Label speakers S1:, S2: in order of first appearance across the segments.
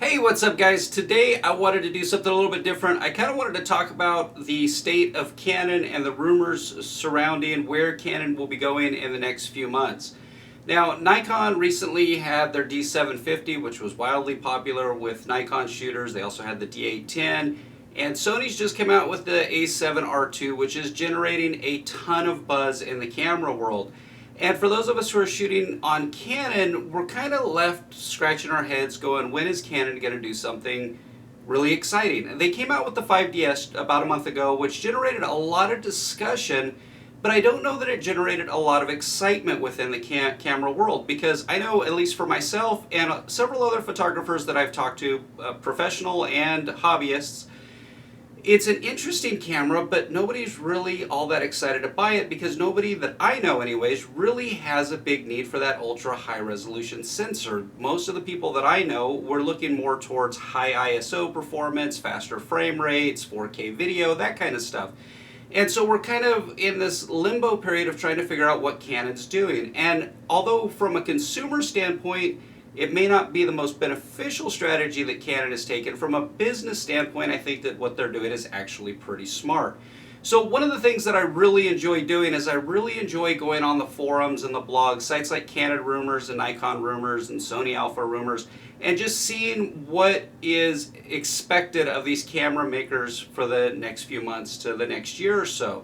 S1: Hey, what's up guys? Today I wanted to do something a little bit different. I kind of wanted to talk about the state of Canon and the rumors surrounding where Canon will be going in the next few months. Now, Nikon recently had their D750, which was wildly popular with Nikon shooters. They also had the D810, and Sony's just come out with the A7R2, which is generating a ton of buzz in the camera world. And for those of us who are shooting on Canon, we're kind of left scratching our heads going, when is Canon going to do something really exciting? They came out with the 5DS about a month ago, which generated a lot of discussion, but I don't know that it generated a lot of excitement within the camera world, because I know, at least for myself and several other photographers that I've talked to, professional and hobbyists, it's an interesting camera, but nobody's really all that excited to buy it because nobody that I know anyways really has a big need for that ultra high resolution sensor. Most of the people that I know were looking more towards high ISO performance, faster frame rates, 4K video, that kind of stuff. And so we're kind of in this limbo period of trying to figure out what Canon's doing. And although from a consumer standpoint, it may not be the most beneficial strategy that Canon has taken, from a business standpoint, I think that what they're doing is actually pretty smart. So one of the things that I really enjoy doing is I really enjoy going on the forums and the blogs, sites like Canon Rumors and Nikon Rumors and Sony Alpha Rumors, and just seeing what is expected of these camera makers for the next few months to the next year or so.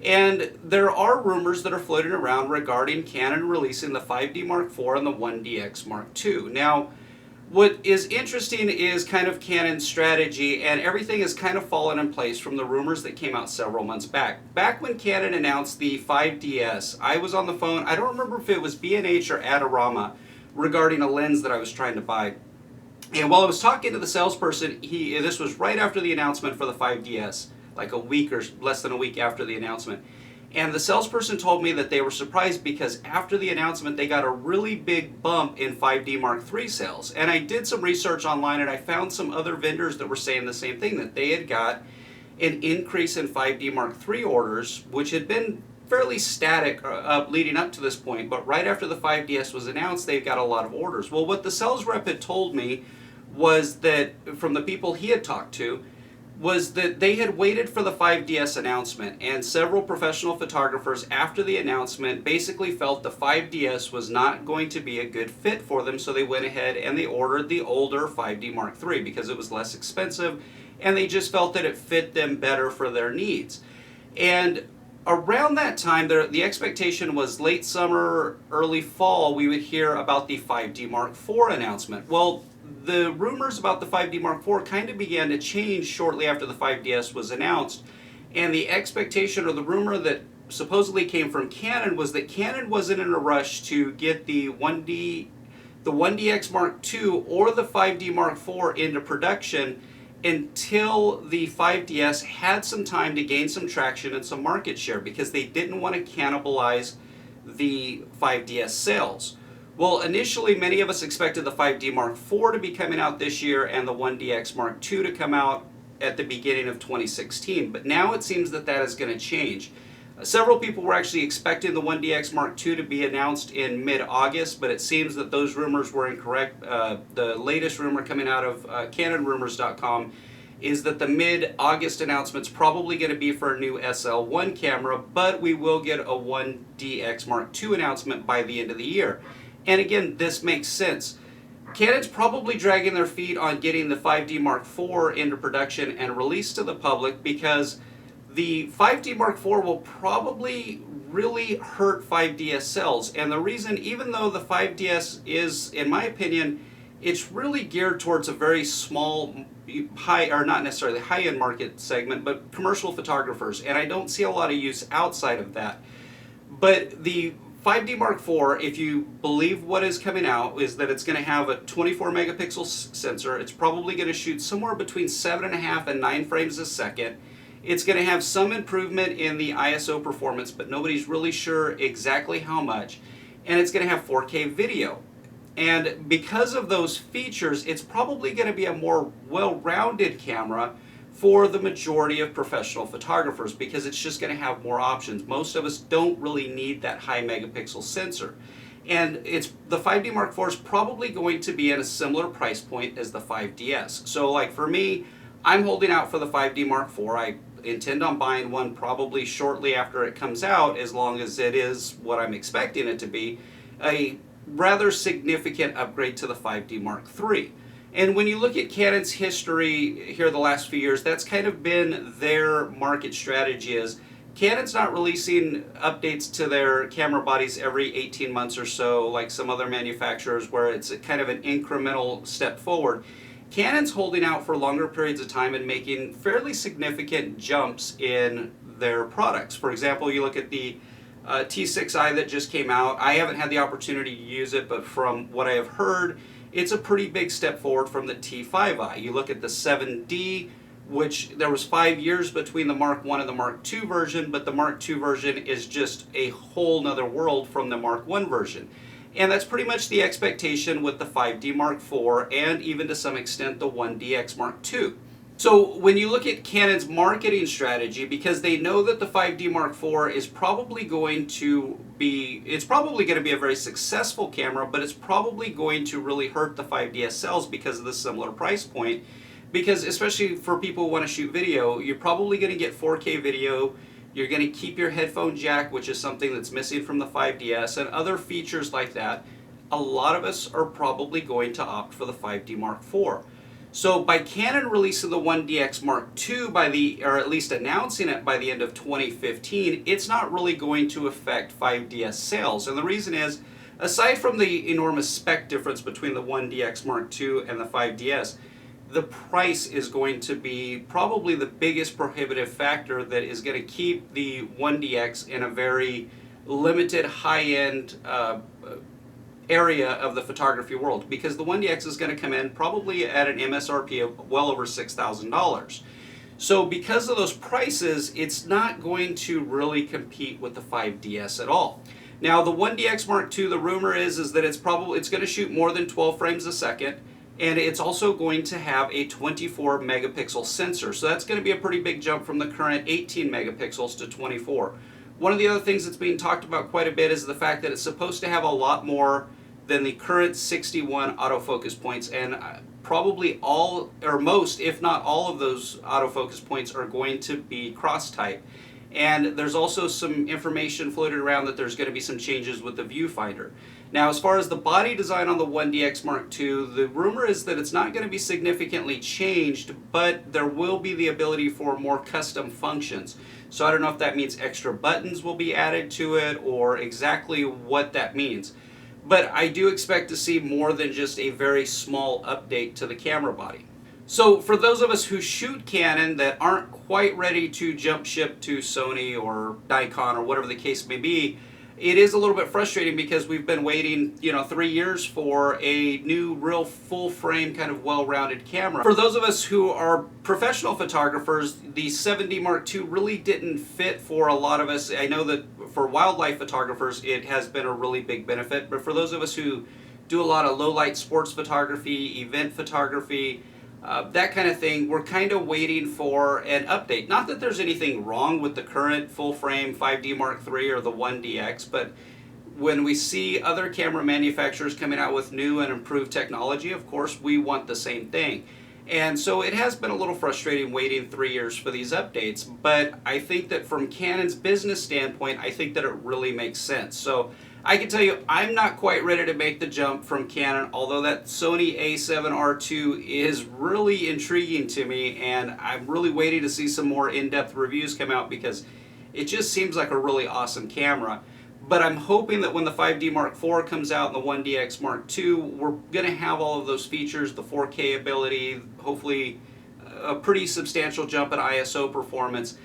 S1: And there are rumors that are floating around regarding Canon releasing the 5D Mark IV and the 1DX Mark II. Now, what is interesting is kind of Canon's strategy, and everything has kind of fallen in place from the rumors that came out several months back. Back when Canon announced the 5DS, I was on the phone, I don't remember if it was B&H or Adorama, regarding a lens that I was trying to buy. And while I was talking to the salesperson, this was right after the announcement for the 5DS, like a week or less than a week after the announcement. And the salesperson told me that they were surprised because after the announcement they got a really big bump in 5D Mark III sales. And I did some research online and I found some other vendors that were saying the same thing, that they had got an increase in 5D Mark III orders, which had been fairly static leading up to this point, but right after the 5DS was announced, they got a lot of orders. Well, what the sales rep had told me was that, from the people he had talked to, was that they had waited for the 5DS announcement, and several professional photographers after the announcement basically felt the 5DS was not going to be a good fit for them, so they went ahead and they ordered the older 5D Mark III because it was less expensive, and they just felt that it fit them better for their needs. And around that time, the expectation was late summer, early fall, we would hear about the 5D Mark IV announcement. Well, the rumors about the 5D Mark IV kind of began to change shortly after the 5DS was announced, and the expectation, or the rumor that supposedly came from Canon, was that Canon wasn't in a rush to get the 1DX Mark II or the 5D Mark IV into production until the 5DS had some time to gain some traction and some market share, because they didn't want to cannibalize the 5DS sales. Well, initially many of us expected the 5D Mark IV to be coming out this year and the 1DX Mark II to come out at the beginning of 2016, but now it seems that that is going to change. Several people were actually expecting the 1DX Mark II to be announced in mid-August, but it seems that those rumors were incorrect. The latest rumor coming out of CanonRumors.com is that the mid-August announcement's probably going to be for a new SL1 camera, but we will get a 1DX Mark II announcement by the end of the year. And again, this makes sense. Canon's probably dragging their feet on getting the 5D Mark IV into production and released to the public, because the 5D Mark IV will probably really hurt 5DS sales. And the reason, even though the 5DS is, in my opinion, it's really geared towards a very small, or not necessarily high-end market segment, but commercial photographers, and I don't see a lot of use outside of that. But the 5D Mark IV, if you believe what is coming out, is that it's going to have a 24 megapixel sensor. It's probably going to shoot somewhere between 7.5 and 9 frames a second. It's going to have some improvement in the ISO performance, but nobody's really sure exactly how much. And it's going to have 4K video. And because of those features, it's probably going to be a more well-rounded camera for the majority of professional photographers, because it's just going to have more options. Most of us don't really need that high megapixel sensor. And the 5D Mark IV is probably going to be at a similar price point as the 5DS. So like for me, I'm holding out for the 5D Mark IV. I intend on buying one probably shortly after it comes out, as long as it is what I'm expecting it to be, a rather significant upgrade to the 5D Mark III. And when you look at Canon's history here the last few years, that's kind of been their market strategy. Is Canon's not releasing updates to their camera bodies every 18 months or so, like some other manufacturers, where it's kind of an incremental step forward. Canon's holding out for longer periods of time and making fairly significant jumps in their products. For example, you look at the T6i that just came out. I haven't had the opportunity to use it, but from what I have heard, it's a pretty big step forward from the T5i. You look at the 7D, which there was 5 years between the Mark I and the Mark II version, but the Mark II version is just a whole nother world from the Mark I version. And that's pretty much the expectation with the 5D Mark IV and even to some extent the 1DX Mark II. So when you look at Canon's marketing strategy, because they know that the 5D Mark IV is probably going to be, it's probably going to be a very successful camera, but it's probably going to really hurt the 5DS sales because of the similar price point. Because especially for people who want to shoot video, you're probably going to get 4K video. You're going to keep your headphone jack, which is something that's missing from the 5DS, and other features like that. A lot of us are probably going to opt for the 5D Mark IV. So by Canon releasing the 1DX Mark II or at least announcing it by the end of 2015, it's not really going to affect 5DS sales. And the reason is, aside from the enormous spec difference between the 1DX Mark II and the 5DS, the price is going to be probably the biggest prohibitive factor that is going to keep the 1DX in a very limited high-end area of the photography world, because the 1DX is going to come in probably at an MSRP of well over $6,000. So because of those prices, it's not going to really compete with the 5DS at all. Now the 1DX Mark II, the rumor is that it's going to shoot more than 12 frames a second. And it's also going to have a 24 megapixel sensor. So that's going to be a pretty big jump from the current 18 megapixels to 24. One of the other things that's being talked about quite a bit is the fact that it's supposed to have a lot more than the current 61 autofocus points. And probably all, or most, if not all of those autofocus points are going to be cross-type. And there's also some information floated around that there's going to be some changes with the viewfinder. Now, as far as the body design on the 1DX Mark II, the rumor is that it's not going to be significantly changed, but there will be the ability for more custom functions. So I don't know if that means extra buttons will be added to it or exactly what that means. But I do expect to see more than just a very small update to the camera body. So for those of us who shoot Canon that aren't quite ready to jump ship to Sony or Nikon or whatever the case may be, it is a little bit frustrating because we've been waiting, 3 years for a new, real full-frame, kind of well-rounded camera. For those of us who are professional photographers, the 7D Mark II really didn't fit for a lot of us. I know that for wildlife photographers, it has been a really big benefit, but for those of us who do a lot of low-light sports photography, event photography, that kind of thing, we're kind of waiting for an update. Not that there's anything wrong with the current full-frame 5D Mark III or the 1DX, but when we see other camera manufacturers coming out with new and improved technology, of course, we want the same thing. And so it has been a little frustrating waiting 3 years for these updates, but I think that from Canon's business standpoint, I think that it really makes sense. So I can tell you, I'm not quite ready to make the jump from Canon, although that Sony A7R II is really intriguing to me, and I'm really waiting to see some more in-depth reviews come out because it just seems like a really awesome camera. But I'm hoping that when the 5D Mark IV comes out and the 1DX Mark II, we're going to have all of those features, the 4K ability, hopefully a pretty substantial jump in ISO performance.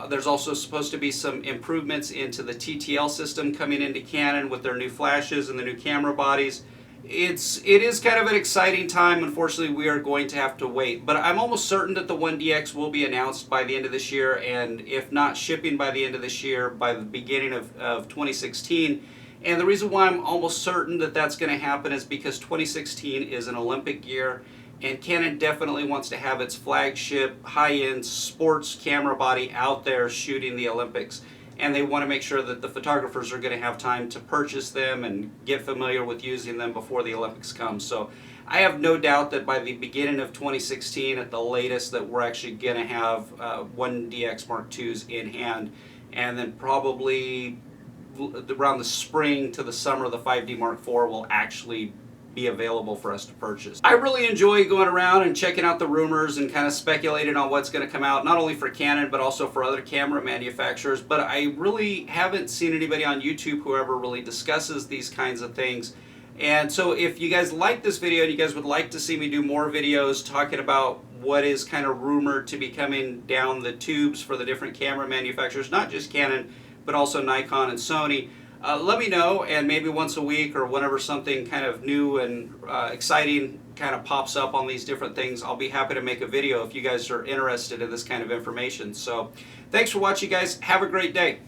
S1: There's also supposed to be some improvements into the TTL system coming into Canon with their new flashes and the new camera bodies. It is kind of an exciting time. Unfortunately, we are going to have to wait. But I'm almost certain that the 1DX will be announced by the end of this year, and if not shipping by the end of this year, by the beginning of 2016. And the reason why I'm almost certain that that's going to happen is because 2016 is an Olympic year, and Canon definitely wants to have its flagship high-end sports camera body out there shooting the Olympics. and they want to make sure that the photographers are going to have time to purchase them and get familiar with using them before the Olympics come. So I have no doubt that by the beginning of 2016 at the latest that we're actually going to have 1DX Mark IIs in hand, and then probably around the spring to the summer the 5D Mark IV will actually be available for us to purchase. I really enjoy going around and checking out the rumors and kind of speculating on what's going to come out, not only for Canon but also for other camera manufacturers, but I really haven't seen anybody on YouTube who ever really discusses these kinds of things. And so if you guys like this video and you guys would like to see me do more videos talking about what is kind of rumored to be coming down the tubes for the different camera manufacturers, not just Canon, but also Nikon and Sony, let me know, and maybe once a week or whenever something kind of new and exciting kind of pops up on these different things, I'll be happy to make a video if you guys are interested in this kind of information. So thanks for watching, guys. Have a great day.